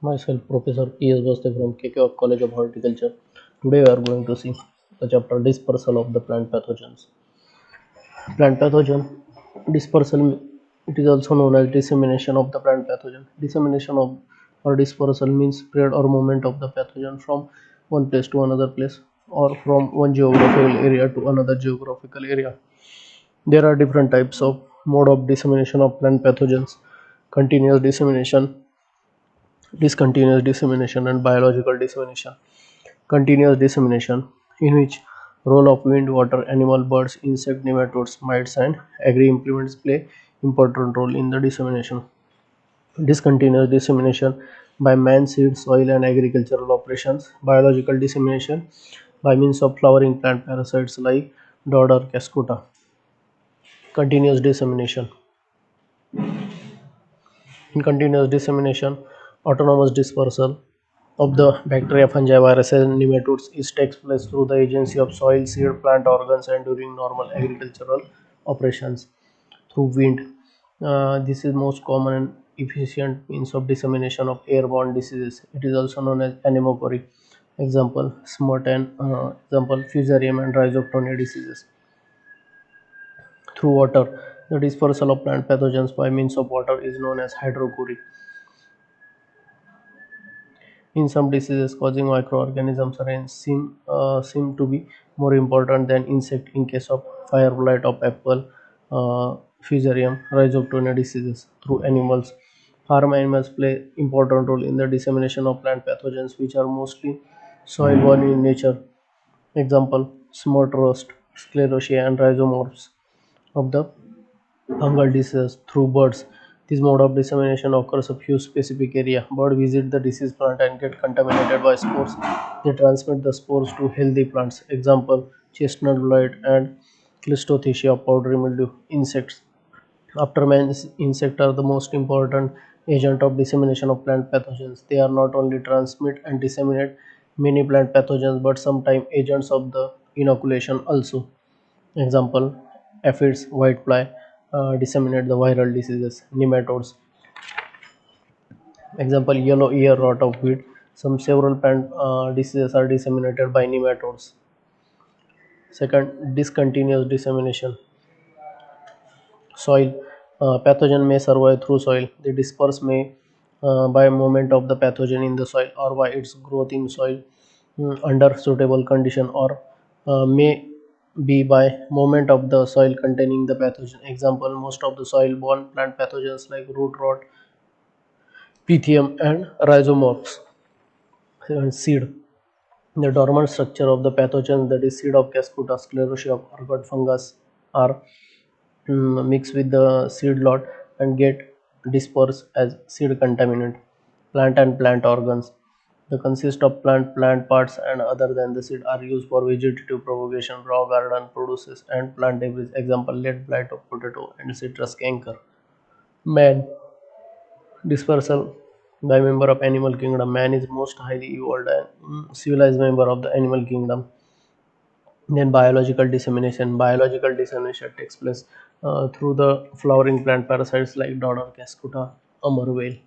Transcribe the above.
Myself, Professor P.S. Baste from KKO College of Horticulture. Today we are going to see the chapter Dispersal of the Plant Pathogens. Plant pathogen dispersal, it is also known as dissemination of the plant pathogen. Dissemination of or dispersal means spread or movement of the pathogen from one place to another place or from one geographical area to another geographical area. There are different types of mode of dissemination of plant pathogens: continuous dissemination, discontinuous dissemination, and biological dissemination. Continuous dissemination, in which role of wind, water, animal, birds, insect, nematodes, mites, and agri implements play important role in the dissemination. Discontinuous dissemination by man, seed, soil, and agricultural operations. Biological dissemination by means of flowering plant parasites like dodder cascota. Continuous dissemination. In continuous dissemination, autonomous dispersal of the bacteria, fungi, viruses, and nematodes is takes place through the agency of soil, seed, plant organs, and during normal agricultural operations through wind. This is most common and efficient means of dissemination of airborne diseases. It is also known as anemochory. Example: smut and example fusarium and rhizoctonia diseases. Through water, the dispersal of plant pathogens by means of water is known as hydrochory. In some diseases causing microorganisms, rain seem to be more important than insect in case of fire blight of apple, fusarium, rhizoctonia diseases. Through animals, farm animals play important role in the dissemination of plant pathogens, which are mostly soil-borne in nature. Example: smut rust, sclerotia, and rhizomorphs of the fungal diseases. Through birds, this mode of dissemination occurs a few specific area. Bird visit the diseased plant and get contaminated by spores. They transmit the spores to healthy plants. Example: chestnut blight and Clistothecia powdery mildew. Insects. Aftermath, insects are the most important agent of dissemination of plant pathogens. They are not only transmit and disseminate many plant pathogens, but sometimes agents of the inoculation also. Example: aphids, whitefly disseminate the viral diseases. Nematodes. Example: yellow ear rot of wheat. Some several plant diseases are disseminated by nematodes. Second, discontinuous dissemination. Soil. Pathogen may survive through soil. They disperse may by movement of the pathogen in the soil or by its growth in soil under suitable condition, or may be by movement of the soil containing the pathogen. Example: most of the soil borne plant pathogens like root rot, pythium, and rhizomorphs. Seed. The dormant structure of the pathogen, that is seed of Cascuta, sclerotia, ergot fungus, are mix with the seed lot and get dispersed as seed contaminant. Plant and plant organs. They consist of plant parts and other than the seed are used for vegetative propagation, raw garden produces, and plant debris. Example: lead blight of potato and citrus canker. Man. Dispersal by member of animal kingdom. Man is most highly evolved and civilized member of the animal kingdom. Then biological dissemination. Biological dissemination takes place through the flowering plant parasites like dodder, cascuta, amberwhale.